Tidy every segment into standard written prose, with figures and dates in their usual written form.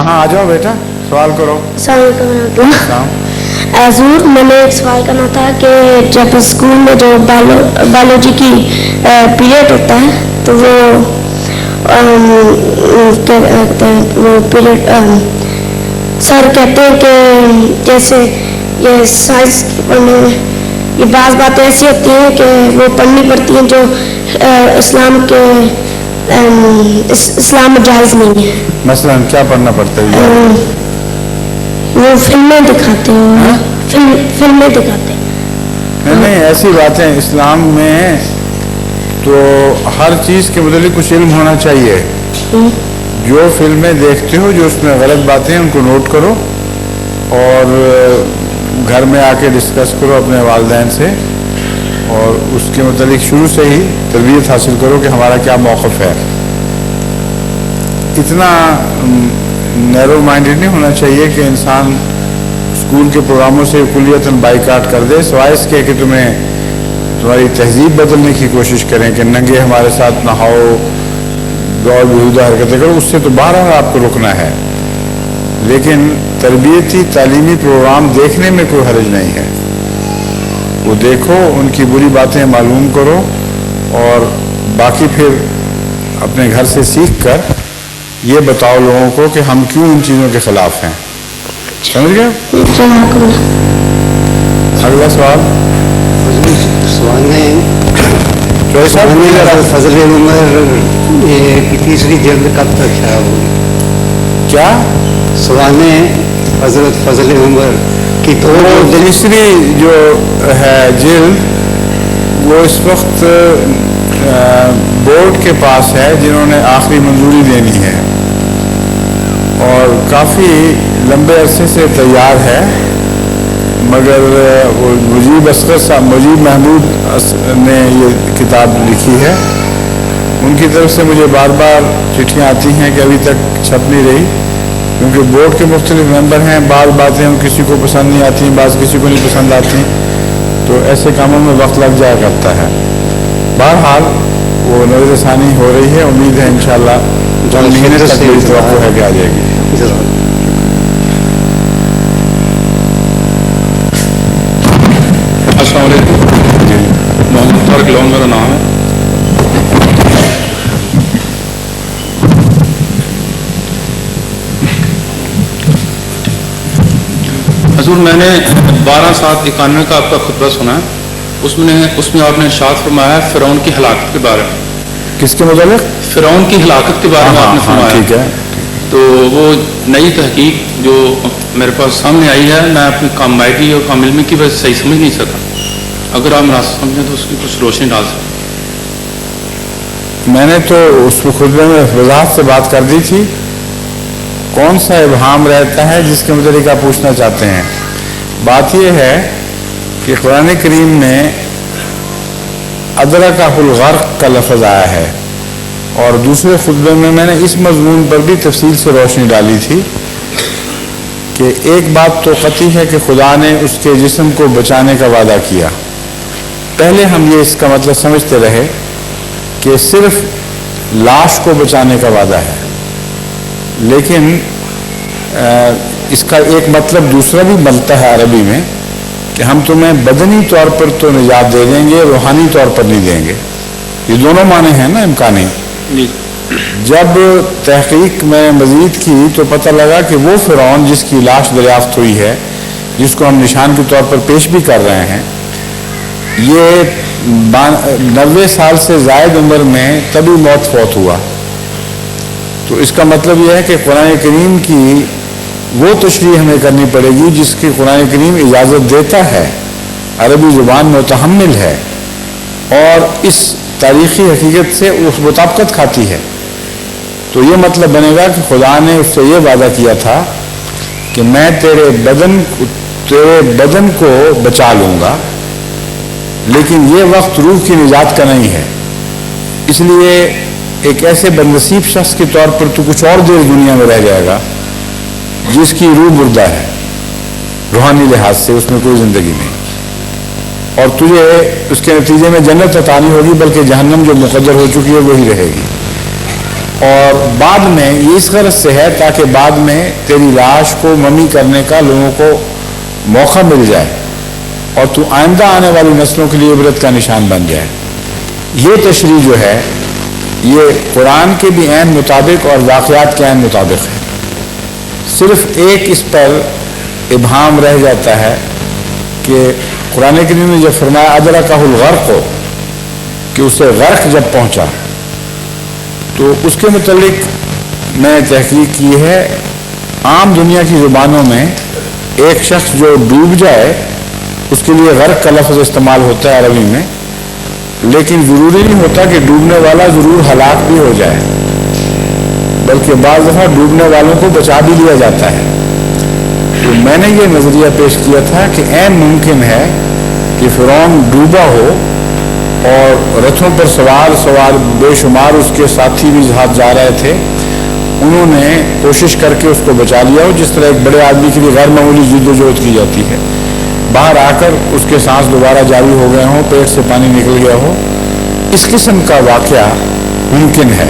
ہاں آ جاؤ بیٹا سوال کرو. حضور میں نے ایک سوال کرنا تھا کہ جب اسکول میں جو بایولوجی کی پیریڈ ہوتا ہے تو وہ پیریڈ سر کہتے ہیں کہ جیسے یہ سائنس پڑھنے میں یہ بعض باتیں ایسی ہوتی ہیں کہ وہ پڑھنی پڑتی ہیں جو اسلام میں جائز نہیں ہے. مثلا کیا پڑھنا پڑتا ہے؟ وہ فلمیں دکھاتے ہیں. فلمیں دکھاتے ہیں. نہیں ایسی باتیں اسلام میں تو ہر چیز کے متعلق کچھ علم ہونا چاہیے. جو فلمیں دیکھتے ہو جو اس میں غلط باتیں ہیں ان کو نوٹ کرو اور گھر میں آ کے ڈسکس کرو اپنے والدین سے اور اس کے متعلق شروع سے ہی تربیت حاصل کرو کہ ہمارا کیا موقف ہے. اتنا نیرو مائنڈیڈ نہیں ہونا چاہیے کہ انسان اسکول کے پروگراموں سے کلیتاً بائیکاٹ کر دے سوائے اس کے کہ تمہاری تہذیب بدلنے کی کوشش کریں کہ ننگے ہمارے ساتھ نہاؤ اور بیہودہ حرکتیں کرو. اس سے تو باہر آپ کو رکنا ہے. لیکن تربیتی تعلیمی پروگرام دیکھنے میں کوئی حرج نہیں ہے. وہ دیکھو ان کی بری باتیں معلوم کرو اور باقی پھر اپنے گھر سے سیکھ کر یہ بتاؤ لوگوں کو کہ ہم کیوں ان چیزوں کے خلاف ہیں. سمجھ گئے؟ اگلا سوال. سوال میں فضل عمر کی تیسری جلد کب تک خراب ہوگی؟ کیا سوال میں حضرت فضل عمر کی تیسری جو ہے جلد وہ اس وقت بورڈ کے پاس ہے جنہوں نے آخری منظوری دینی ہے اور کافی لمبے عرصے سے تیار ہے مگر وہ مجیب محمود نے یہ کتاب لکھی ہے. ان کی طرف سے مجھے بار بار چٹھیاں آتی ہیں کہ ابھی تک چھپ نہیں رہی کیونکہ بورڈ کے مختلف ممبر ہیں. بعض باتیں کسی کو پسند نہیں آتی بعض کسی کو نہیں پسند آتی تو ایسے کاموں میں وقت لگ جایا کرتا ہے. بہرحال وہ نظر ثانی ہو رہی ہے. امید ہے انشاءاللہ چند مہینے تک میری توقع ہے کہ آ جائے گی. السلام علیکم. محمد طارق لون میرا نام ہے. حضور میں نے 12/7/91 کا آپ کا خطبہ سنا ہے. اس میں آپ نے ارشاد فرمایا ہے فرعون کی ہلاکت کے بارے میں. کس کے متعلق؟ فرعون کی ہلاکت کے بارے میں آپ نے فرمایا. ٹھیک ہے. تو وہ نئی تحقیق جو میرے پاس سامنے آئی ہے میں اپنی کام مائدی اور کام علمی کی وجہ سے صحیح سمجھ نہیں سکا. اگر آپ مناسب سمجھیں تو اس کی کچھ روشنی ڈال سکیں. میں نے تو اس خطبے میں وضاحت سے بات کر دی تھی. کون سا ابہام رہتا ہے جس کے متعلق آپ پوچھنا چاہتے ہیں؟ بات یہ ہے کہ قرآن کریم میں ادرکہ الغرق کا لفظ آیا ہے اور دوسرے خطبے میں نے اس مضمون پر بھی تفصیل سے روشنی ڈالی تھی کہ ایک بات تو قطعی ہے کہ خدا نے اس کے جسم کو بچانے کا وعدہ کیا. پہلے ہم یہ اس کا مطلب سمجھتے رہے کہ صرف لاش کو بچانے کا وعدہ ہے لیکن اس کا ایک مطلب دوسرا بھی بنتا ہے عربی میں کہ ہم تمہیں بدنی طور پر تو نجات دے دیں گے روحانی طور پر نہیں دیں گے. یہ دونوں معنی ہیں نا امکانی. جب تحقیق میں مزید کی تو پتہ لگا کہ وہ فرعون جس کی لاش دریافت ہوئی ہے جس کو ہم نشان کے طور پر پیش بھی کر رہے ہیں یہ 90 سال سے زائد عمر میں تبھی موت فوت ہوا. تو اس کا مطلب یہ ہے کہ قرآن کریم کی وہ تشریح ہمیں کرنی پڑے گی جس کی قرآن کریم اجازت دیتا ہے. عربی زبان متحمل ہے اور اس تاریخی حقیقت سے اس مطابقت کھاتی ہے. تو یہ مطلب بنے گا کہ خدا نے اس سے یہ وعدہ کیا تھا کہ میں تیرے بدن کو بچا لوں گا لیکن یہ وقت روح کی نجات کا نہیں ہے. اس لیے ایک ایسے بدنصیب شخص کے طور پر تو کچھ اور دیر دنیا میں رہ جائے گا جس کی روح مردہ ہے روحانی لحاظ سے اس میں کوئی زندگی نہیں اور تجھے اس کے نتیجے میں جنت عطا نہیں ہوگی بلکہ جہنم جو مقدر ہو چکی ہے وہی رہے گی. اور بعد میں یہ اس غرض سے ہے تاکہ بعد میں تیری لاش کو ممی کرنے کا لوگوں کو موقع مل جائے اور تو آئندہ آنے والی نسلوں کے لیے عبرت کا نشان بن جائے. یہ تشریح جو ہے یہ قرآن کے بھی عین مطابق اور واقعات کے عین مطابق ہے. صرف ایک اس پر ابہام رہ جاتا ہے کہ قرآن کریم نے جب فرمایا ادرکہ الغرق ہو کہ اسے غرق جب پہنچا تو اس کے متعلق میں نے تحقیق کی ہے. عام دنیا کی زبانوں میں ایک شخص جو ڈوب جائے اس کے لیے غرق کا لفظ استعمال ہوتا ہے عربی میں، لیکن ضروری نہیں ہوتا کہ ڈوبنے والا ضرور ہلاک بھی ہو جائے، بلکہ بعض دفعہ ڈوبنے والوں کو بچا بھی لیا جاتا ہے. تو میں نے یہ نظریہ پیش کیا تھا کہ عین ممکن ہے کہ فرعون ڈوبا ہو اور رتھوں پر سوار بے شمار اس کے ساتھی بھی ہاتھ جا رہے تھے، انہوں نے کوشش کر کے اس کو بچا لیا ہو، جس طرح ایک بڑے آدمی کے لیے غیر معمولی جد و جہد کی جاتی ہے. باہر آ کر اس کے سانس دوبارہ جاری ہو گئے ہوں، پیٹ سے پانی نکل گیا ہو. اس قسم کا واقعہ ممکن ہے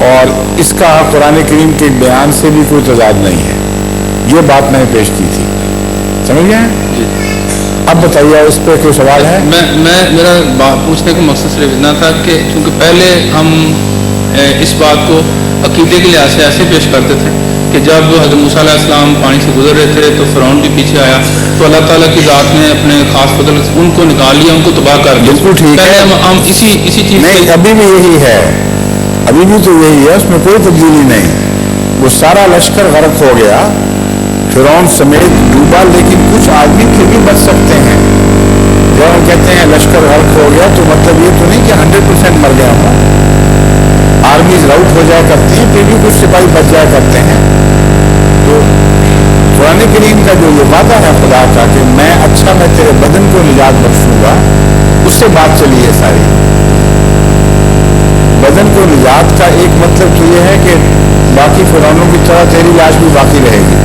اور اس کا قرآن کریم کے بیان سے بھی کوئی تضاد نہیں ہے. یہ بات میں نے پیش کی تھی، سمجھ گئے؟ جی. اب بتائیے اس پہ کوئی سوال ہے؟ میرا بات پوچھنے کا مقصد صرف اتنا تھا کہ چونکہ پہلے ہم اس بات کو عقیدے کے لحاظ سے ایسے پیش کرتے تھے کہ جب حضرت موسیٰ علیہ السلام پانی سے گزر رہے تھے تو فرعون بھی پیچھے آیا تو اللہ تعالیٰ کی ذات نے اپنے خاص فضل سے ان کو نکال لیا، ان کو تباہ کر دیا. بالکل ٹھیک ہے. ہم اسی چیز نہیں، ابھی بھی یہی ہے، ابھی بھی تو یہی ہے، اس میں کوئی تبدیلی نہیں. وہ سارا لشکر غرق ہو گیا، فرعون سمیت ڈوبا، لیکن کچھ آدمی پھر بھی بچ سکتے ہیں. جب ہم کہتے ہیں لشکر غرق ہو گیا تو مطلب یہ تو نہیں کہ 100% مر گیا ہوں. آرمیز راؤٹ ہو جایا کرتی ہیں، پھر بھی کچھ سپاہی بچ جایا کرتے ہیں. تو قرآن کریم کا جو یہ وعدہ ہے خدا کا کہ میں تیرے بدن کو نجات بخشوں گا، اس سے بات چلی ہے ساری. بدن کو نجات کا ایک مطلب تو یہ ہے کہ باقی فرعونوں کی طرح تیری لاش بھی باقی رہے گی،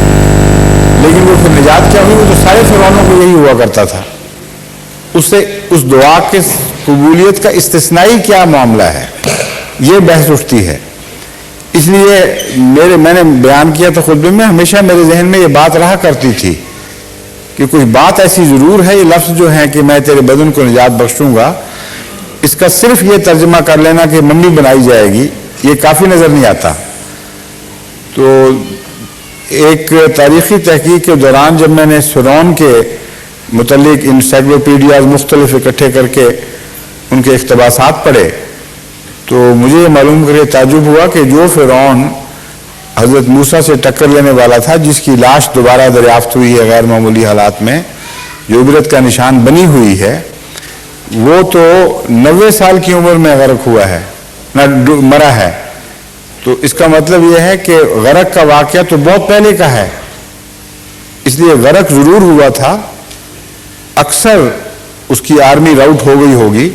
لیکن وہ پھر نجات کیا ہوئی؟ وہ تو سارے فرعونوں کو یہی ہوا کرتا تھا. اس دعا کے قبولیت کا استثنائی کیا معاملہ ہے، یہ بحث اٹھتی ہے. اس لیے میں نے بیان کیا تھا خطبے میں، ہمیشہ میرے ذہن میں یہ بات رہا کرتی تھی کہ کوئی بات ایسی ضرور ہے. یہ لفظ جو ہے کہ میں تیرے بدن کو نجات بخشوں گا، اس کا صرف یہ ترجمہ کر لینا کہ ممی بنائی جائے گی یہ کافی نظر نہیں آتا. تو ایک تاریخی تحقیق کے دوران جب میں نے فرعون کے متعلق انسائکلوپیڈیاز مختلف اکٹھے کر کے ان کے اقتباسات پڑھے تو مجھے یہ معلوم کر کے تعجب ہوا کہ جو فرعون حضرت موسیٰ سے ٹکر لینے والا تھا، جس کی لاش دوبارہ دریافت ہوئی ہے غیر معمولی حالات میں، جو عبرت کا نشان بنی ہوئی ہے، وہ تو 90 سال کی عمر میں غرق ہوا ہے، مرا ہے. تو اس کا مطلب یہ ہے کہ غرق کا واقعہ تو بہت پہلے کا ہے. اس لیے غرق ضرور ہوا تھا، اکثر اس کی آرمی راؤٹ ہو گئی ہوگی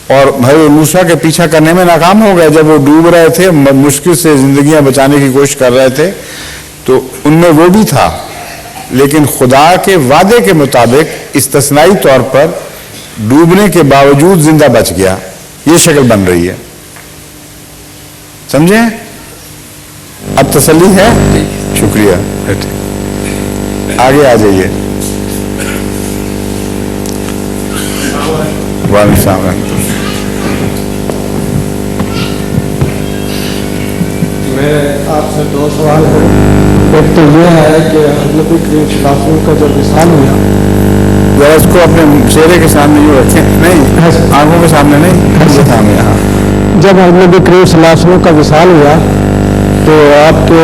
اور حضرت موسیٰ کے پیچھا کرنے میں ناکام ہو گئے. جب وہ ڈوب رہے تھے، مشکل سے زندگیاں بچانے کی کوشش کر رہے تھے، تو ان میں وہ بھی تھا، لیکن خدا کے وعدے کے مطابق استثنائی طور پر ڈوبنے کے باوجود زندہ بچ گیا. یہ شکل بن رہی ہے، سمجھیں؟ اب تسلی ہے؟ شکریہ. آگے آ جائیے. وعلیکم السلام. میں آپ سے 2 سوال ہیں. ایک تو یہ ہے کہ نبی کریم صلی اللہ علیہ وسلم کا جب وصال ہوا، ذرا اس کو اپنے چہرے کے سامنے یوں رکھیں، نہیں آنکھوں کے سامنے نہیں، سامنے. ہاں. جب نبی کریم صلی اللہ علیہ وسلم کا وصال ہوا تو آپ کے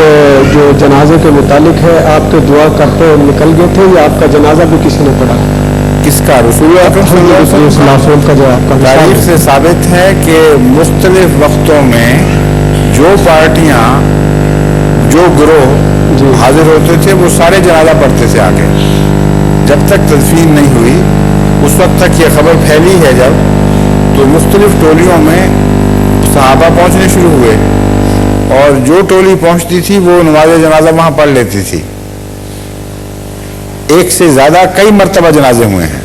جو جنازے کے متعلق ہے، آپ کے دعا کرتے نکل گئے تھے یا آپ کا جنازہ بھی کسی نے پڑھا؟ کس کا؟ رسول اکرم صلی اللہ علیہ وسلم کا جو آپ کا تاریخ سے ثابت ہے کہ مختلف وقتوں میں جو پارٹیاں، جو گروہ حاضر ہوتے تھے وہ سارے جنازہ پڑھتے تھے آگے. جب تک تدفین نہیں ہوئی اس وقت تک یہ خبر پھیلی ہے جب، تو مختلف ٹولیوں میں صحابہ پہنچنے شروع ہوئے اور جو ٹولی پہنچتی تھی وہ نماز جنازہ وہاں پڑھ لیتی تھی. ایک سے زیادہ کئی مرتبہ جنازے ہوئے ہیں.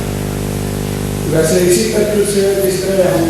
ویسے اسی طرح سے جس طرح ہم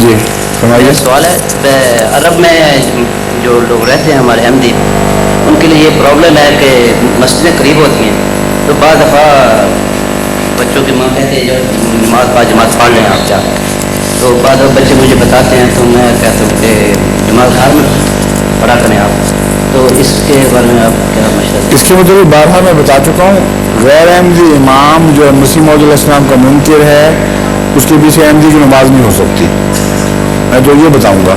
جی فرمائیے. میرا سوال ہے عرب میں جو لوگ رہتے ہیں ہمارے احمدی ان کے لیے یہ پرابلم ہے کہ مسجدیں قریب ہوتی ہیں تو بعض دفعہ بچوں کی ماں کہتے ہیں جو نماز جماعت پڑھ لیں آپ جا تو بعض بچے مجھے بتاتے ہیں تو میں کہتا ہوں کہ جماعت گھر میں پڑھا کریں آپ. تو اس کے بارے میں آپ کیا مشورہ؟ اس کے مطلب بارہا میں بتا چکا ہوں غیر احمدی امام جو مسیح موعود علیہ السلام کا منکر ہے اس کے پیچھے احمدی کی نماز نہیں ہو سکتی. میں تو یہ بتاؤں گا.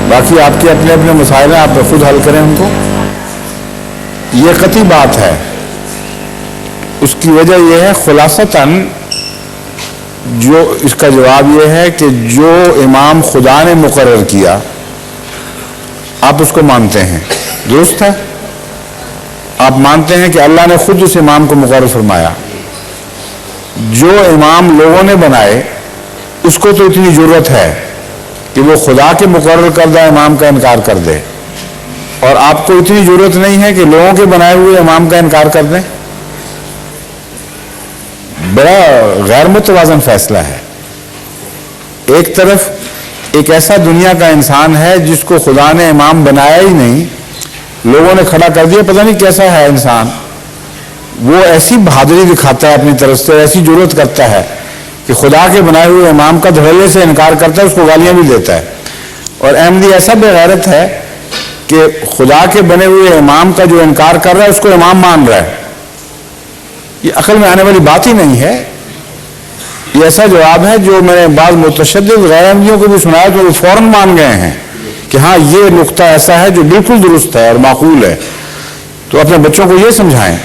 باقی آپ کے اپنے اپنے مسائل ہیں آپ خود حل کریں ان کو. یہ قطعی بات ہے. اس کی وجہ یہ ہے خلاصتاً جو اس کا جواب یہ ہے کہ جو امام خدا نے مقرر کیا آپ اس کو مانتے ہیں درست ہے. آپ مانتے ہیں کہ اللہ نے خود اس امام کو مقرر فرمایا. جو امام لوگوں نے بنائے اس کو تو اتنی ضرورت ہے کہ وہ خدا کے مقرر کردہ امام کا انکار کر دے اور آپ کو اتنی ضرورت نہیں ہے کہ لوگوں کے بنائے ہوئے امام کا انکار کر دیں. بڑا غیر متوازن فیصلہ ہے. ایک طرف ایک ایسا دنیا کا انسان ہے جس کو خدا نے امام بنایا ہی نہیں, لوگوں نے کھڑا کر دیا, پتہ نہیں کیسا ہے انسان, وہ ایسی بہادری دکھاتا ہے اپنی طرف سے, ایسی جرأت کرتا ہے کہ خدا کے بنائے ہوئے امام کا دھڑلے سے انکار کرتا ہے, اس کو گالیاں بھی دیتا ہے. اور احمدی ایسا بے غیرت ہے کہ خدا کے بنے ہوئے امام کا جو انکار کر رہا ہے اس کو امام مان رہا ہے. یہ عقل میں آنے والی بات ہی نہیں ہے. یہ ایسا جواب ہے جو میں نے بعض متشدد غیر احمدیوں کو بھی سنایا تو وہ فوراً مان گئے ہیں کہ ہاں یہ نقطہ ایسا ہے جو بالکل درست ہے اور معقول ہے. تو اپنے بچوں کو یہ سمجھائیں.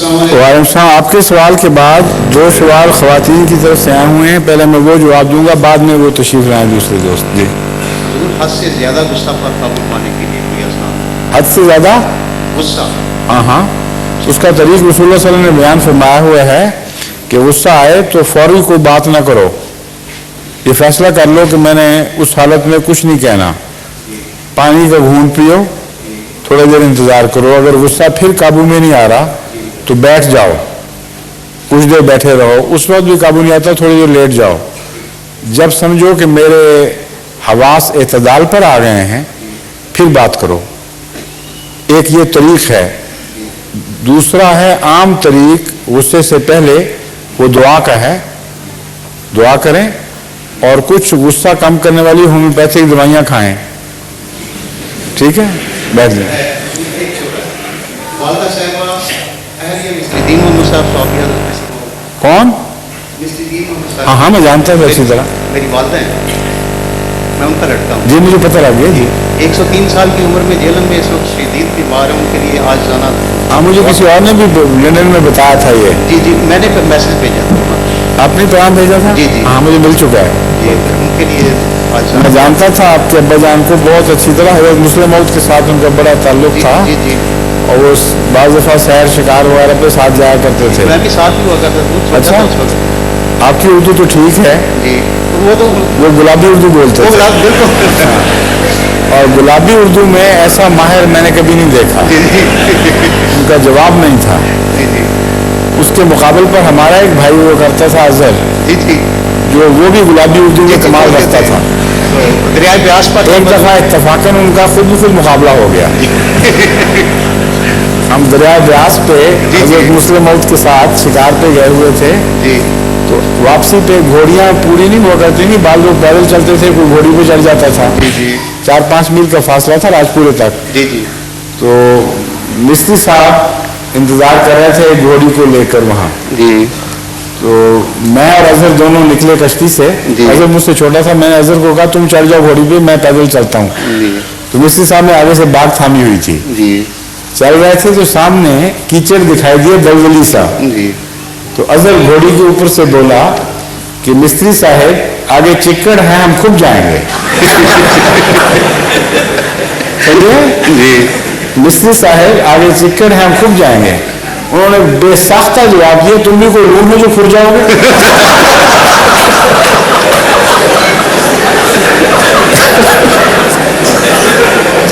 وعلیکم السلام. آپ کے سوال کے بعد دو سوال خواتین کی طرف سے آئے ہوئے ہیں. پہلے میں وہ جواب دوں گا, بعد میں وہ تشریف لائیں دوسرے دوست. جی حد سے زیادہ غصہ پر قابو پانے کے لیے کوئی آسان؟ حد سے زیادہ غصہ؟ ہاں اس کا طریق رسول اللہ صلی اللہ علیہ وسلم نے بیان فرمایا ہوا ہے کہ غصہ آئے تو فوری کوئی بات نہ کرو. یہ فیصلہ کر لو کہ میں نے اس حالت میں کچھ نہیں کہنا. پانی کا گھونٹ پیو, تھوڑی دیر انتظار کرو. اگر غصہ پھر قابو میں نہیں آ رہا تو بیٹھ جاؤ, کچھ دیر بیٹھے رہو. اس وقت بھی قابو نہیں آتا تھوڑی دیر لیٹ جاؤ. جب سمجھو کہ میرے حواس اعتدال پر آ گئے ہیں پھر بات کرو. ایک یہ طریق ہے. دوسرا ہے عام طریق غصے سے پہلے, وہ دعا کا ہے. دعا کریں اور کچھ غصہ کم کرنے والی ہومیوپیتھک دوائیاں کھائیں. ٹھیک ہے, بیٹھ جائیں. کون؟ ہاں میں جانتا ہوں اچھی طرح. میری والدہ ہیں, میں ان کا لڑکا ہوں. جی مجھے پتہ لگ گیا. جی 103 سال کی عمر میں جیلن میں اس وقت شدید بیمار ہیں, ان کے لیے آج جانا. ہاں مجھے کسی اور نے بھی لندن میں بتایا تھا یہ. جی میں نے میسج بھیجا تھا. آپ نے پیغام بھیجا تھا؟ جی ہاں مجھے مل چکا ہے. جی ان کے لیے آج میں جانتا تھا آپ کے ابا جان کو بہت اچھی طرح. حضرت مسلم موعود کے ساتھ ان کا بڑا تعلق تھا. جی اور وہ بعض دفعہ سیر شکار وغیرہ پہ ساتھ جایا کرتے تھے. میں بھی ساتھ ہی ہوا کرتا تھا. اچھا آپ کی اردو تو ٹھیک ہے. جی وہ گلابی اردو بولتے تھے. اور گلابی اردو میں ایسا ماہر میں نے کبھی نہیں دیکھا. ان کا جواب نہیں تھا. اس کے مقابل پر ہمارا ایک بھائی ہوا کرتا تھا اظہر, جو وہ بھی گلابی اردو میں کمال رکھتا تھا. دریائے بیاس پر ایک دفعہ اتفاقاً ان کا خود بخود مقابلہ ہو گیا. ہم دریائے بیاس پہ حضرت مسلم موعود کے ساتھ شکار پہ گئے ہوئے تھے. تو واپسی پہ گھوڑیاں پوری نہیں ہوا کرتی تھیں, بعض لوگ پیدل چلتے تھے, کوئی گھوڑی پہ چڑھ جاتا تھا. 4-5 میل کا فاصلہ تھا راجپورے تک. تو مستری صاحب انتظار کر رہے تھے ایک گھوڑی کو لے کر وہاں. تو میں اور اظہر دونوں نکلے کشتی سے. اظہر مجھ سے چھوٹا تھا. میں نے اظہر کو کہا تم چڑھ جاؤ گھوڑی پہ, میں پیدل چلتا ہوں. تو مستری صاحب نے آگے سے بات تھامی ہوئی تھی. چل رہے تھے تو سامنے کیچڑ دکھائی دیا دلدلی سا. تو اظہر گھوڑی کے اوپر سے بولا کہ مستری صاحب آگے چکڑ ہے, ہم خود جائیں گے. مستری صاحب آگے چکڑ ہے, ہم خود جائیں گے. انہوں نے بے ساختہ جواب دیا تم بھی کوئی روم میں جو پھر جاؤ گے.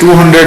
200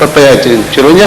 54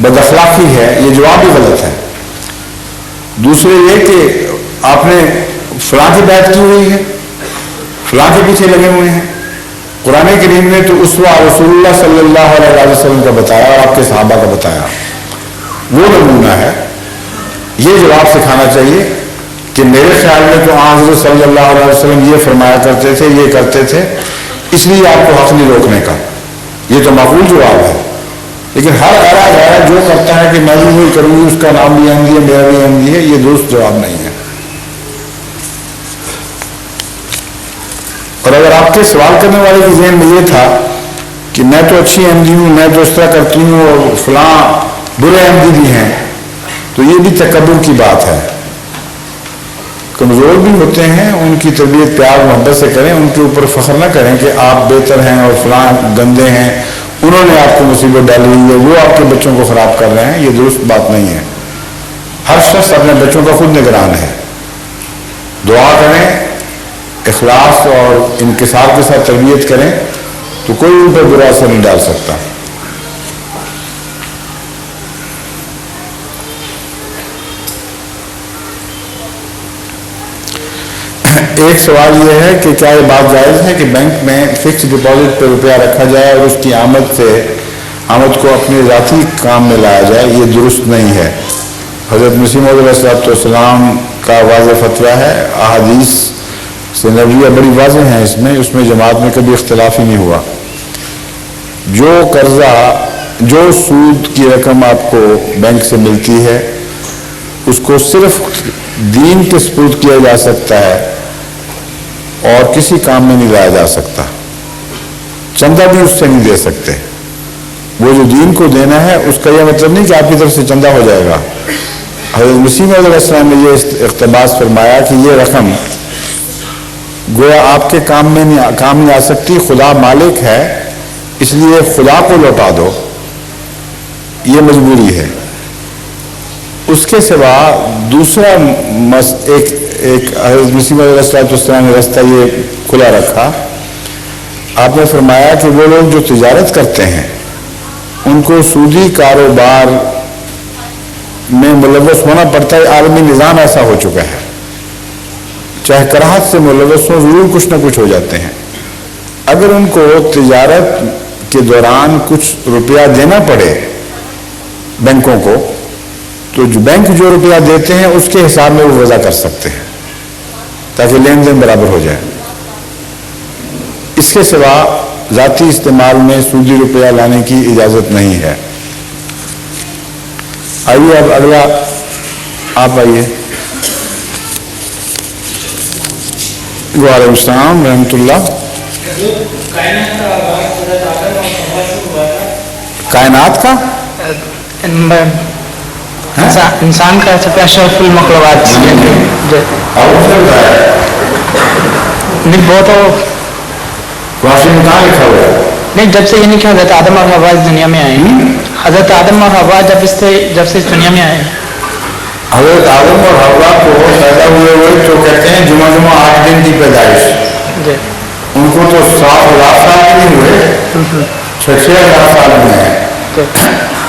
بد اخلاقی ہے، یہ جواب بھی غلط ہے. دوسرے یہ کہ آپ نے فلاں کی بیعت کی ہوئی ہے، فلاں کے پیچھے لگے ہوئے ہیں. قرآن کریم نے تو اسوہ رسول اللہ صلی اللہ علیہ وسلم کا بتایا اور آپ کے صحابہ کا بتایا، وہ نمونہ ہے. یہ جواب سکھانا چاہیے کہ میرے خیال میں تو حضرت صلی اللہ علیہ وسلم یہ فرمایا کرتے تھے، یہ کرتے تھے، اس لیے آپ کو حق نہیں روکنے کا. یہ تو معقول جواب ہے. لیکن ہر ایرا غیرہ جو کرتا ہے کہ میں بھی وہی کروں گی، اس کا نام بھی احمدی ہے، میرا بھی احمدی ہے، یہ درست جواب نہیں ہے. اور اگر آپ کے سوال کرنے والے کے ذہن میں یہ تھا کہ میں تو اچھی احمدی ہوں، میں تو اس طرح کرتی ہوں اور فلاں برے احمدی بھی ہیں، تو یہ بھی تکبر کی بات ہے. کمزور بھی ہوتے ہیں، ان کی تربیت پیار محبت سے کریں، ان کے اوپر فخر نہ کریں کہ آپ بہتر ہیں اور فلاں گندے ہیں، انہوں نے آپ کو مصیبت ڈالی ہوئی ہے، وہ آپ کے بچوں کو خراب کر رہے ہیں. یہ درست بات نہیں ہے. ہر شخص اپنے بچوں کا خود نگران ہے. دعا کریں، اخلاص اور انکسار کے ساتھ تربیت کریں تو کوئی ان پر برا اثر نہیں ڈال سکتا. ایک سوال یہ ہے کہ کیا یہ بات جائز ہے کہ بینک میں فکس ڈپازٹ پہ روپیہ رکھا جائے اور اس کی آمد کو اپنے ذاتی کام میں لایا جائے؟ یہ درست نہیں ہے. حضرت مسیح موعود علیہ السلام کا واضح فتویٰ ہے، احادیث سے نبویہ بڑی واضح ہیں، اس میں جماعت میں کبھی اختلاف ہی نہیں ہوا. جو قرضہ، جو سود کی رقم آپ کو بینک سے ملتی ہے اس کو صرف دین کے سپرد کیا جا سکتا ہے اور کسی کام میں نہیں لایا جا سکتا. چندہ بھی اس سے نہیں دے سکتے. وہ جو دین کو دینا ہے اس کا یہ مطلب نہیں کہ آپ کی طرف سے چندہ ہو جائے گا. حضرت مسیح موعود علیہ السلام نے یہ اقتباس فرمایا کہ یہ رقم گویا آپ کے کام نہیں آ سکتی، خدا مالک ہے، اس لیے خدا کو لوٹا دو، یہ مجبوری ہے. اس کے سوا دوسرا ایک حضرت مسیح موعود علیہ السلام نے راستہ یہ کھلا رکھا. آپ نے فرمایا کہ وہ لوگ جو تجارت کرتے ہیں ان کو سودی کاروبار میں ملوث ہونا پڑتا ہے. عالمی نظام ایسا ہو چکا ہے، چاہے کراہت سے ملوث ہوں ضرور کچھ نہ کچھ ہو جاتے ہیں. اگر ان کو تجارت کے دوران کچھ روپیہ دینا پڑے بینکوں کو تو جو بینک جو روپیہ دیتے ہیں اس کے حساب میں وہ وضع کر سکتے ہیں تاکہ لین دین برابر ہو جائے. اس کے سوا ذاتی استعمال میں سودی روپیہ لانے کی اجازت نہیں ہے. آئیے اب اگلا آپ آئیے. وعلیکم السلام رحمۃ اللہ. کائنات کا انسان کا سب اشرف المخلوقات نہیں بہت لکھا ہوا ہے نہیں. جب سے یہ نہیں کہ حضرت آدم اور حوا اس دنیا میں آئے ہیں، حضرت آدم اور حوا جب سے اس دنیا میں آئے ہیں، حضرت آدم اور حوا کو پیدا ہوئے تو کہتے ہیں جمعہ 8 دن کی پیدائش. ان کو تو 7,000 سال نہیں ہوئے، 6,000 سال میں ہیں.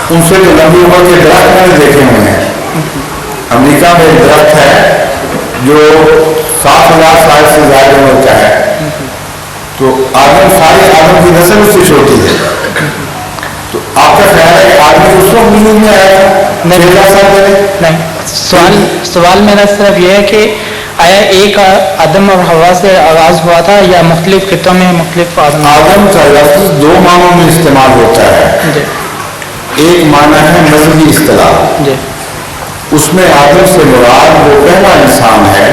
ان سے تو لمبی عمر کے درخت میں نے دیکھے ہوئے ہیں. امریکہ میں ایک درخت ہے جو 7,000 سال سے زیادہ عمر کا ہے. تو ساری آدم کی نسل اس سے چھوٹی ہے. تو آپ کا خیال ہے کہ آدمی اس وقت وجود میں آیا تھا 6,000 سال پہلے؟ نہیں. سوال میرا صرف یہ ہے کہ آیا ایک آدم اور حوا سے آغاز ہوا تھا یا مختلف خطوں میں مختلف آدم کا لفظ 2 معنوں میں استعمال ہوتا ہے. ایک معنی ہے مذہبی اصطلاح، اس میں آدم سے مراد وہ پہلا انسان ہے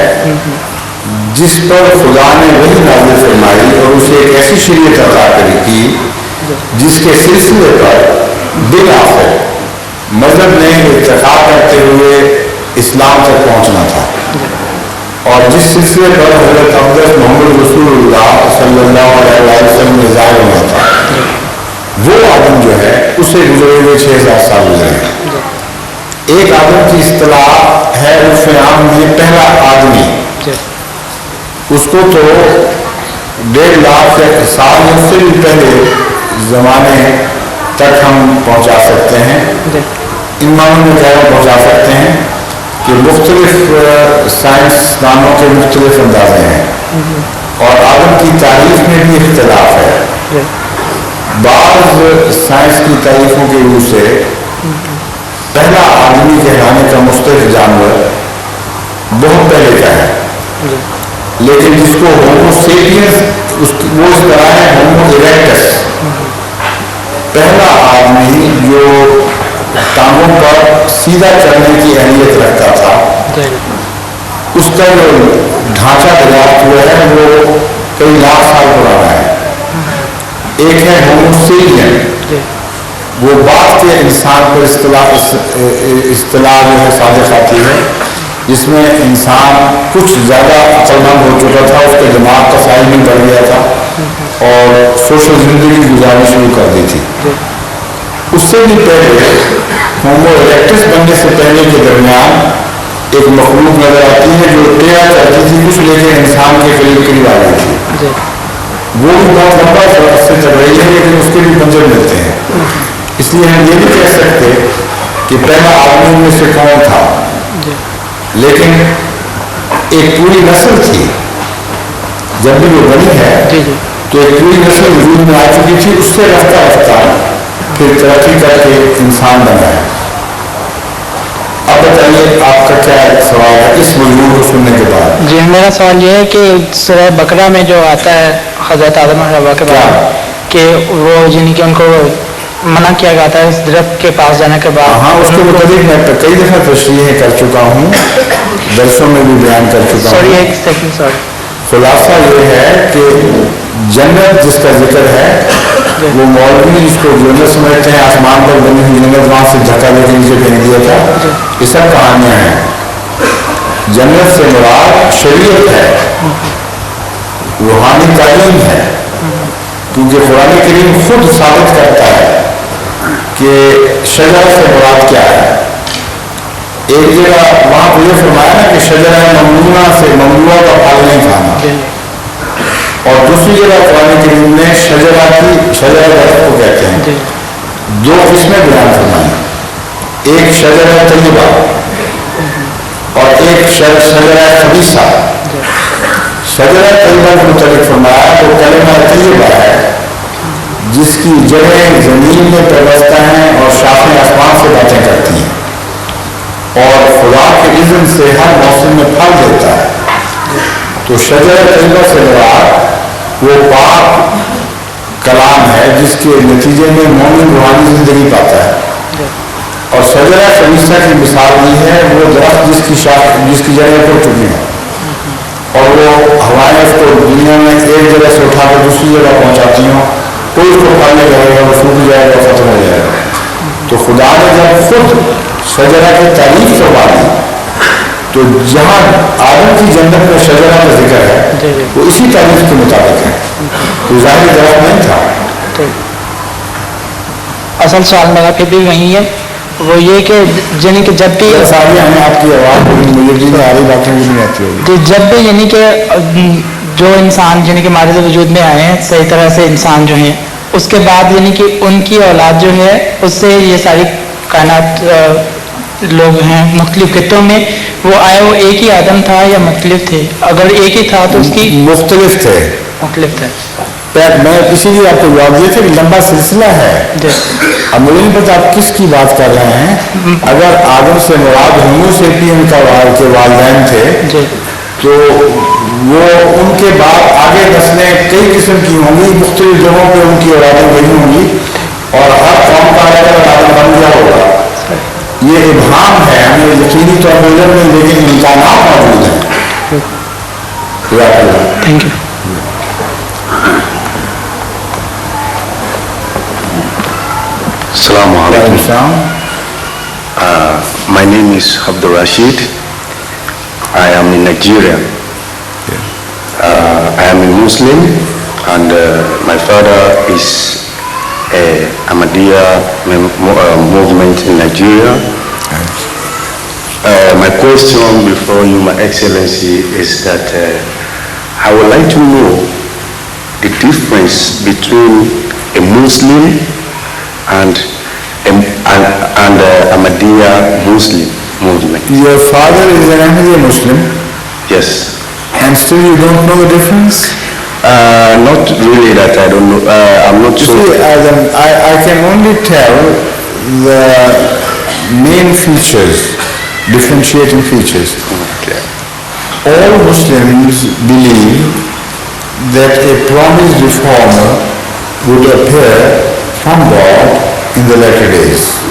جس پر خدا نے وحی نازل فرمائی اور اسے ایک ایسی شریعت عطا کی جس کے سلسلے پر بالآخر مذہب نے ارتقا کرتے ہوئے اسلام تک پہنچنا تھا، اور جس سلسلے پر حضرت اقدس محمد رسول اللہ صلی اللہ علیہ وسلم نے ظاہر ہوا تھا، وہ آدم جو ہے اسے گزرے ہوئے 6,000 سال گزرے ہیں. ایک آدم کی اصطلاح ہے عرف عام میں پہلا آدمی، اس کو تو 1.5 لاکھ سال سے بھی پہلے زمانے تک ہم پہنچا سکتے ہیں. ان معنوں میں کہنا پہنچا سکتے ہیں کہ مختلف سائنسدانوں کے مختلف اندازے ہیں اور آدم کی تعریف میں بھی اختلاف ہے. بعض سائنس کی تعریفوں کی روح سے پہلا آدمی کہلانے کا مستحق جانور بہت پہلے کا ہے, لیکن جس کو ہومو سیپینس وہ اس طرح ہے ہومو ایریکٹس, پہلا آدمی جو ٹانگوں پر سیدھا چلنے کی اہلیت رکھتا تھا, اس کا جو ڈھانچہ دریافت ہوا ہے وہ کئی لاکھ سال پرانا ہے. ایک ہے ہومو سیپین, وہ بعد کے انسان پر اصطلاح جو ہے صادق آتی ہے, جس میں انسان کچھ زیادہ عقلمند ہو چکا تھا, اس کے دماغ کا سائز بھی بڑھ گیا تھا اور سوشل زندگی گزارنی شروع کر دی تھی. اس سے بھی پہلے ہومو ایریکٹس بننے سے پہلے کے درمیان ایک مخلوق نظر آتی ہے جو ٹیڑھا چلتی تھی کچھ, لیکن انسان کے قریب قریب آ گئی تھی. وہ بھی بہت لمبا سے چل رہی ہے, لیکن اس کے بھی پنجر ملتے ہیں. اس لیے ہم یہ نہیں کہہ سکتے کہ پہلا آدمی میں سے کون تھا, لیکن ایک پوری نسل تھی. جب بھی وہ بنی ہے تو ایک پوری نسل وجود میں آ چکی تھی, اس سے رفتہ رفتہ پھر ترقی کر کے انسان بنا ہے. اب بتائیے آپ کا کیا سوال ہے اس مضمون کو سننے کے بعد؟ جی, میرا سوال یہ ہے کہ سورہ بقرہ میں جو آتا ہے حضرت آدم اور حوا کے بارے میں کہ وہ یعنی کہ ان کو منع کیا جاتا ہے اس درخت کے پاس جانے کے بعد. ہاں, اس کے متعلق میں کئی دفعہ تشریح کر چکا ہوں, درسوں میں بھی بیان کر چکا ہوں. خلاصہ یہ ہے کہ جنت جس کا ذکر ہے وہ مولوی جس کو جنت سمجھتے ہیں, آسمان پر بنی ہوئی جنت, وہاں سے دھکا دے کے نیچے پھینک دیا تھا, یہ سب کہانیاں ہیں. جنت سے مراد شریعت ہے, روحانی تعلیم ہے, کیونکہ قرآن کریم خود ثابت کرتا ہے کہ شجرہ سے مراد کیا ہے. ایک جگہ وہاں پہ یہ فرمایا نا کہ شجرہ ممنوعہ سے ممنوعہ کا پھل نہیں کھانا, اور دوسری جگہ قرآن کریم نے شجرہ درخت کو کہتے ہیں. دو قسمیں بیان فرمائیں, ایک شجرہ طیبہ اور ایک شجرہ خبیثہ. شجرہ طیبہ کے متعلق فرمایا وہ کلمہ طیبہ ہے جس کی جڑیں زمین میں پیوستہ ہیں اور شاخیں آسمان سے باتیں کرتی ہیں, اور خدا کے اذن سے ہر موسم میں پھل دیتا ہے. تو شجرہ طیبہ سے مراد وہ پاک کلام ہے جس کے نتیجے میں مومن روحانی زندگی پاتا ہے. اور شجرہ خبیثہ کی مثال یہ ہے وہ درخت جس کی جڑیں اٹھ چکی ہیں اور وہ ہوائیں اس کو دنیا میں ایک جگہ سے اٹھا کر دوسری جگہ پہنچاتی ہوں, کوئی اس کو پھل نہیں رہے گا, وہ سوکھ جائے گا, ختم ہو جائے گا. تو خدا نے جب خود شجرہ کی تعریف کروا دی تو جہاں آدم کی جنت میں شجرہ کا ذکر ہے وہ اسی تعریف کے مطابق ہے, کوئی ظاہری درخت نہیں تھا. اصل سوال میرا پھر بھی وہی ہے, وہ یہ کہ یعنی کہ جب بھی ہمیں آپ کی آواز مجھے ساری باتیں بھی نہیں آتی ہوگی, جب بھی یعنی کہ جو انسان یعنی کہ مارد وجود میں آئے ہیں صحیح طرح سے انسان جو ہیں, اس کے بعد یعنی کہ ان کی اولاد جو ہے اس سے یہ ساری کائنات لوگ ہیں مختلف خطوں میں, وہ آئے وہ ایک ہی آدم تھا یا مختلف تھے؟ اگر ایک ہی تھا تو اس کی مختلف تھے. میں اسی لیے آپ کو جواب دیے تھے کہ لمبا سلسلہ ہے. اب مجھے نہیں پتا آپ کس کی بات کر رہے ہیں. اگر آدم سے مراد ہومو سیپین کا کے والدین تھے تو وہ ان کے بعد آگے نسلیں کئی قسم کی ہوں گی, مختلف جگہوں پہ ان کی اولادیں بنی ہوں گی, اور ہر قوم کا آدم بن گیا ہوگا. یہ ابہام ہے, ہمیں یقینی طور پر نہیں, لیکن امکانات موجود ہیں. Thank you. Assalamu alaikum. My name is Abdul Rashid. I am in Nigeria. I am a Muslim, and my father is a Ahmadiyya movement in Nigeria. My question before you, My Excellency, is that I would like to know the difference between a Muslim and and Ahmadiyya Muslim movement. Your father is an Ahmadiyya Muslim, Yes. and still you don't know the difference? Not really that I don't know. I'm not You sure. see, I can only tell the main features, differentiating features. Okay. All Muslims believe that a promised reformer would appear from God in the latter days.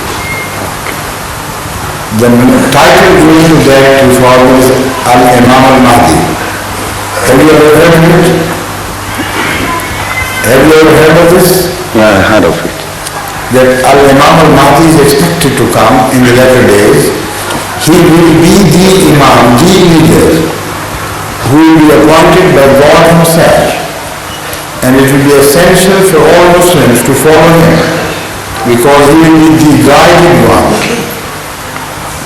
The title given to that reformer is Al-Imam al-Mahdi. Have you ever heard of it? Have you ever heard of this? Yeah, I heard of it. That Al-Imam al-Mahdi is expected to come in the latter days. He will be the Imam, the leader, who will be appointed by God himself. And it will be essential for all Muslims to follow him, because he will be the guiding one.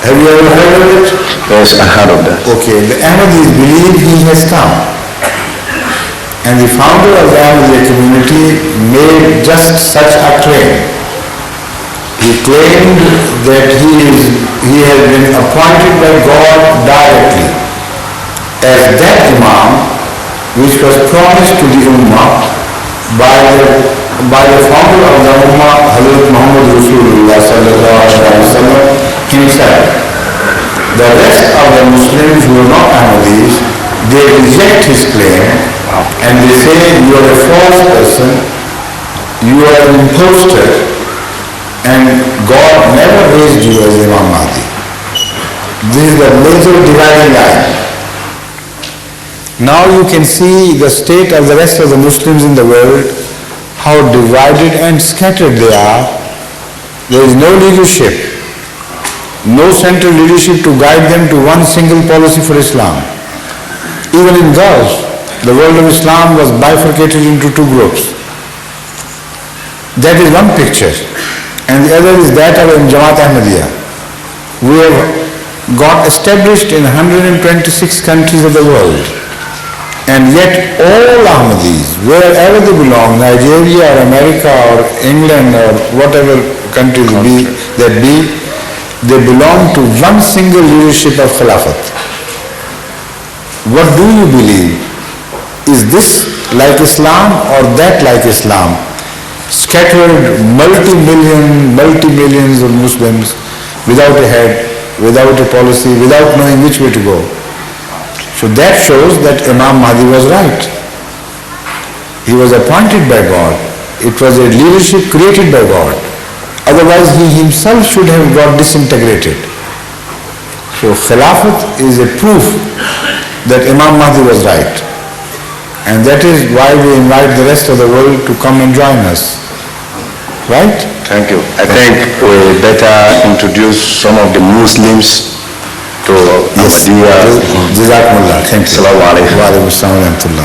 Have you ever heard of it? Yes, I heard of that. Okay, the Ahmadis believe he has come. And the founder of the Ahmadiyya community made just such a claim. He claimed that he has been appointed by God directly as that Imam which was promised to the Ummah by the founder of the Ummah, Hazrat Muhammad Rasulullah sallallahu alaihi wasallam himself. The rest of the Muslims who are not Ahmadis, they reject his claim and they say you are a false person, you are an impostor, and God never raised you as Imam Mahdi. This is the major dividing line. Now you can see the state of the rest of the Muslims in the world, how divided and scattered they are. There is no leadership, no central leadership to guide them to one single policy for Islam. Even in Gulf, the world of Islam was bifurcated into two groups. That is one picture. And the other is that of Jamaat Ahmadiyya. We have got established in 126 countries of the world. And yet all Ahmadis, wherever they belong, Nigeria or America or England or whatever countries be, they belong to one single leadership of Khilafat. What do you believe? Is this like Islam or that like Islam? Scattered multi-millions of Muslims without a head, without a policy, without knowing which way to go. So that shows that Imam Mahdi was right. He was appointed by God. It was a leadership created by God. Otherwise he himself should have got disintegrated. So Khilafat is a proof that Imam Mahdi was right. And that is why we invite the rest of the world to come and join us. Right? Thank you. I think we better introduce some of the Muslims to Ahmadiyya. Jazakumullah. Thank you. Assalamu alaikum. Wa alaikum assalam wa rahmatullah.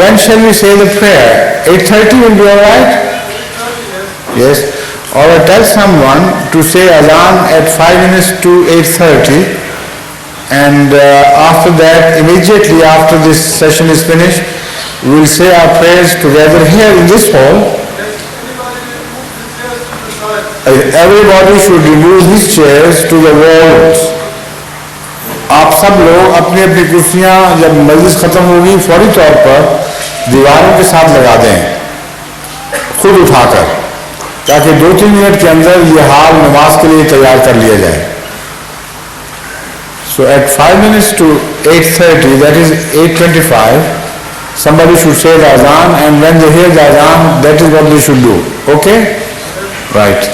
when shall we say the prayer? 8:30 will be all right? Yes. Or tell someone to say Adhan at 5 minutes to 8:30 And after that, immediately after this session is finished, we will say our prayers together here in this hall. Everybody should remove his chairs to the walls. آپ سب لوگ اپنی اپنی کرسیاں جب مجلس ختم ہوگی فوری طور پر دیواروں کے ساتھ لگا دیں خود اٹھا کر، تاکہ 2-3 منٹ کے اندر یہ ہال نماز کے لیے تیار کر لیا جائے. So at 5 minutes to 8:30, that is 8:25, somebody should say the azan, and when they hear the azan, that is what they should do. Okay? Right.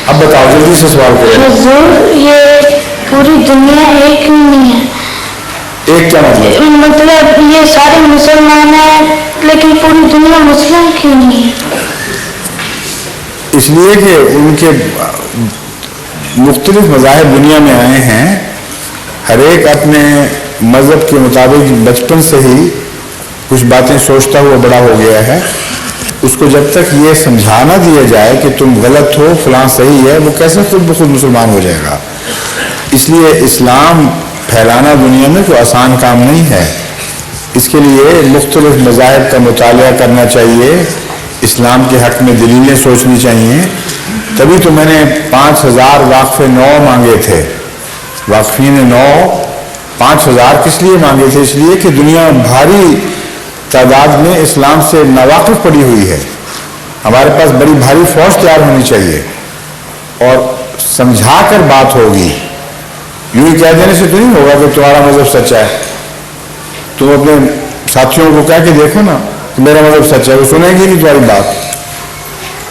اب بتاؤ جلدی سے سوال کریں. حضور یہ پوری دنیا ایک نہیں ہے. ایک کیا مطلب؟ مطلب یہ سارے مسلمان ہیں لیکن پوری دنیا مسلم کیوں نہیں ہے؟ اس لیے کہ ان کے مختلف مذاہب دنیا میں آئے ہیں، ہر ایک اپنے مذہب کے مطابق بچپن سے ہی کچھ باتیں سوچتا ہوا بڑا ہو گیا ہے. اس کو جب تک یہ سمجھا نہ دیا جائے کہ تم غلط ہو فلاں صحیح ہے، وہ کیسے خود بخود مسلمان ہو جائے گا. اس لیے اسلام پھیلانا دنیا میں کوئی آسان کام نہیں ہے. اس کے لیے مختلف مذاہب کا مطالعہ کرنا چاہیے، اسلام کے حق میں دلیلیں سوچنی چاہیے. تبھی تو میں نے 5000 واقف نو مانگے تھے. واقفین نو 5000 کس لیے مانگے تھے؟ اس لیے کہ دنیا بھاری تعداد میں اسلام سے ناواقف پڑی ہوئی ہے. ہمارے پاس بڑی بھاری فوج تیار ہونی چاہیے اور سمجھا کر بات ہوگی. یوں ہی کہہ دینے سے تو نہیں ہوگا کہ تمہارا مذہب سچا ہے. تم اپنے ساتھیوں کو کہہ کے دیکھو نا کہ میرا مذہب سچا ہے، وہ سنیں گی نہیں تمہاری بات.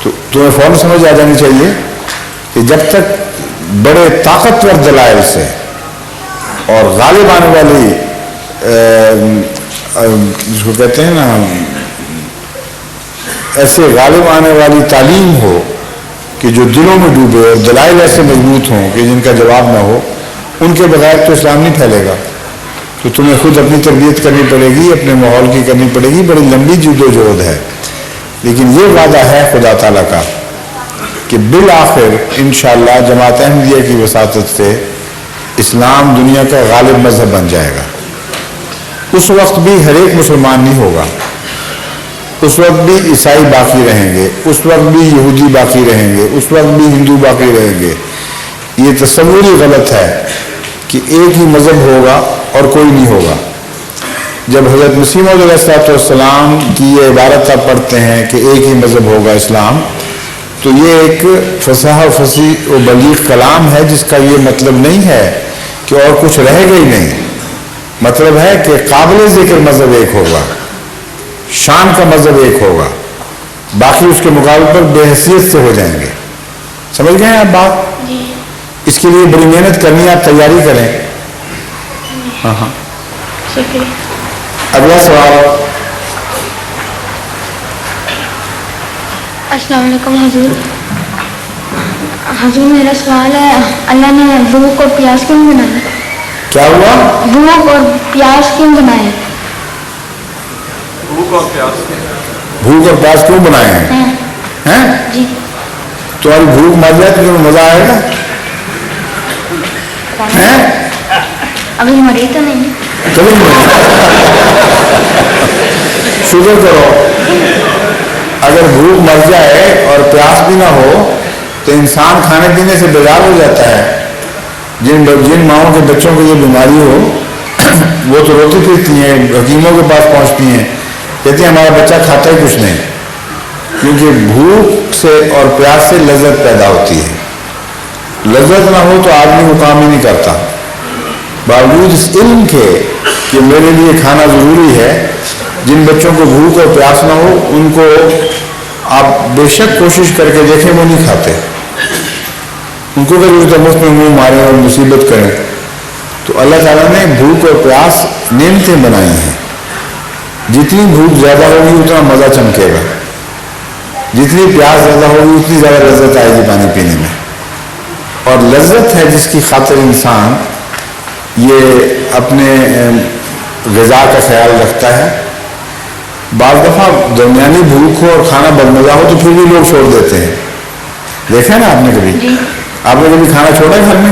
تو تمہیں فوراً سمجھ آ جانی چاہیے کہ جب تک بڑے طاقتور دلائل سے اور غالب آنے والی جس کو کہتے ہیں نا ایسے غالب آنے والی تعلیم ہو کہ جو دلوں میں ڈوبے اور دلائل ایسے مضبوط ہوں کہ جن کا جواب نہ ہو، ان کے بغیر تو اسلام نہیں پھیلے گا. تو تمہیں خود اپنی تربیت کرنی پڑے گی، اپنے ماحول کی کرنی پڑے گی. بڑی لمبی جد و جہد ہے، لیکن یہ وعدہ ہے خدا تعالیٰ کا کہ بالآخر انشاءاللہ جماعت احمدیہ کی وساطت سے اسلام دنیا کا غالب مذہب بن جائے گا. اس وقت بھی ہر ایک مسلمان نہیں ہوگا، اس وقت بھی عیسائی باقی رہیں گے، اس وقت بھی یہودی باقی رہیں گے، اس وقت بھی ہندو باقی رہیں گے. یہ تصور ہی غلط ہے کہ ایک ہی مذہب ہوگا اور کوئی نہیں ہوگا. جب حضرت مسیح موعود علیہ السلام کی یہ عبارت آپ پڑھتے ہیں کہ ایک ہی مذہب ہوگا اسلام، تو یہ ایک فصاح و فصیح و بلیغ کلام ہے جس کا یہ مطلب نہیں ہے کہ اور کچھ رہے گا ہی نہیں. مطلب ہے کہ قابل ذکر مذہب ایک ہوگا، شان کا مذہب ایک ہوگا، باقی اس کے مقابلے پر بے حیثیت سے ہو جائیں گے. سمجھ گئے ہیں آپ بات؟ اس کے لیے بڑی محنت کرنی ہے، آپ تیاری کریں. ہاں شکریہ. اگلا سوال. السلام علیکم حضور. حضور میرا سوال ہے، اللہ نے بھوک اور پیاس کیوں بنایا؟ کیا ہوا؟ بھوک اور پیاس کیوں بنائے؟ بھوک اور پیاس کیوں بنائے ہیں؟ جی. تمہاری بھوک مر جائے تو تمہیں مزہ آئے گا؟ ابھی مری تو نہیں. کبھی شکر کرو. اگر بھوک مر جائے اور پیاس بھی نہ ہو تو انسان کھانے پینے سے بیزار ہو جاتا ہے. جن ماؤں کے بچوں کو یہ بیماری ہو وہ تو روتی پھرتی ہیں، حکیموں کے پاس پہنچتی ہیں، کہتی ہیں ہمارا بچہ کھاتا ہی کچھ نہیں. کیونکہ بھوک سے اور پیاس سے لذت پیدا ہوتی ہے. لذت نہ ہو تو آدمی وہ کام ہی نہیں کرتا. باوجود اس علم کے کہ میرے لیے کھانا ضروری ہے، جن بچوں کو بھوک اور پیاس نہ ہو ان کو آپ بے شک کوشش کر کے دیکھیں وہ نہیں کھاتے. ان کو ضرورت ہے مفت میں منہ ماریں اور مصیبت کریں. تو اللہ تعالیٰ نے بھوک اور پیاس نعمتیں بنائی ہیں. جتنی بھوک زیادہ ہوگی اتنا مزہ چمکے گا، جتنی پیاس زیادہ ہوگی اتنی زیادہ لذت آئے گی پانی پینے میں. اور لذت ہے جس کی خاطر انسان یہ اپنے غذا کا خیال رکھتا ہے. بعض دفعہ درمیانی بھوک ہو اور کھانا بدمزہ ہو تو پھر بھی لوگ چھوڑ دیتے ہیں. دیکھا نا آپ نے کبھی؟ آپ نے کبھی کھانا چھوڑا ہے گھر میں؟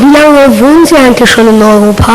Wie lange wohnen Sie eigentlich schon in Europa?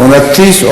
29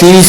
30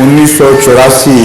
1984,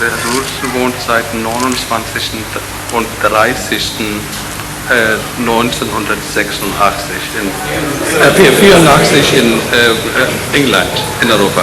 Der Hur wohnt seit 29. und 30. 1986 in England, in Europa.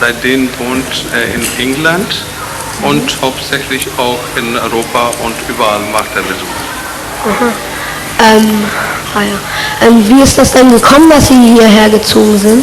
Seitdem wohnt in England und hauptsächlich auch in Europa und überall macht er Besuch. Wie ist das denn gekommen, dass Sie hierher gezogen sind?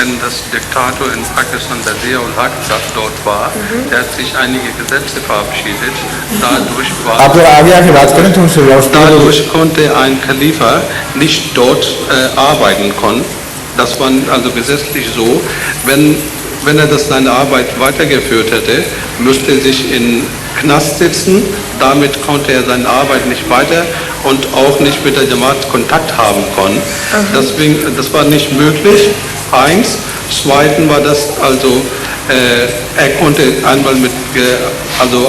Wenn das Diktator in Pakistan, der Zia-ul-Haq, dort war, der hat sich einige Gesetze verabschiedet. Dadurch konnte ein Khalifa nicht dort arbeiten können. Das war also gesetzlich so, wenn er seine Arbeit weitergeführt hätte, müsste er sich in Knast sitzen. Damit konnte er seine Arbeit nicht weiter und auch nicht mit der Jamaat Kontakt haben können. Deswegen, das war nicht möglich. Eins. Zweitens war das also, er konnte einmal mit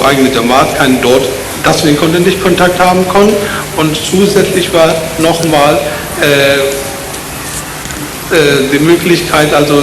eigene Jamaat keinen dort, deswegen konnte er nicht Kontakt haben können. Und zusätzlich war nochmal die Möglichkeit, also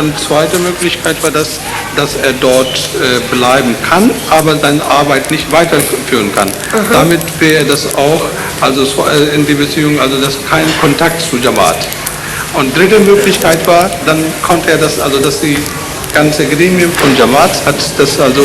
Und zweite Möglichkeit war das, dass er dort bleiben kann, aber seine Arbeit nicht weiterführen kann. Damit wäre das auch, also in die Beziehung, also das kein Kontakt zu Jamaat. Und dritte Möglichkeit war, dann konnte er das, also dass die ganze Gremium von Jamaat hat das also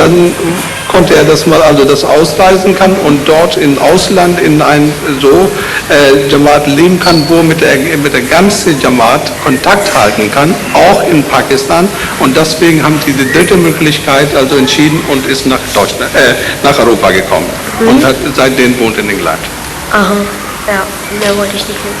Dann konnte er das mal, also das ausreisen kann und dort im Ausland in ein Jamaat leben kann, wo mit der ganzen Jamaat Kontakt halten kann, auch in Pakistan. Und deswegen haben sie die dritte Möglichkeit also entschieden und ist nach Deutschland, nach Europa gekommen und hat seitdem wohnt in England. Aha, ja, mehr wollte ich nicht wissen.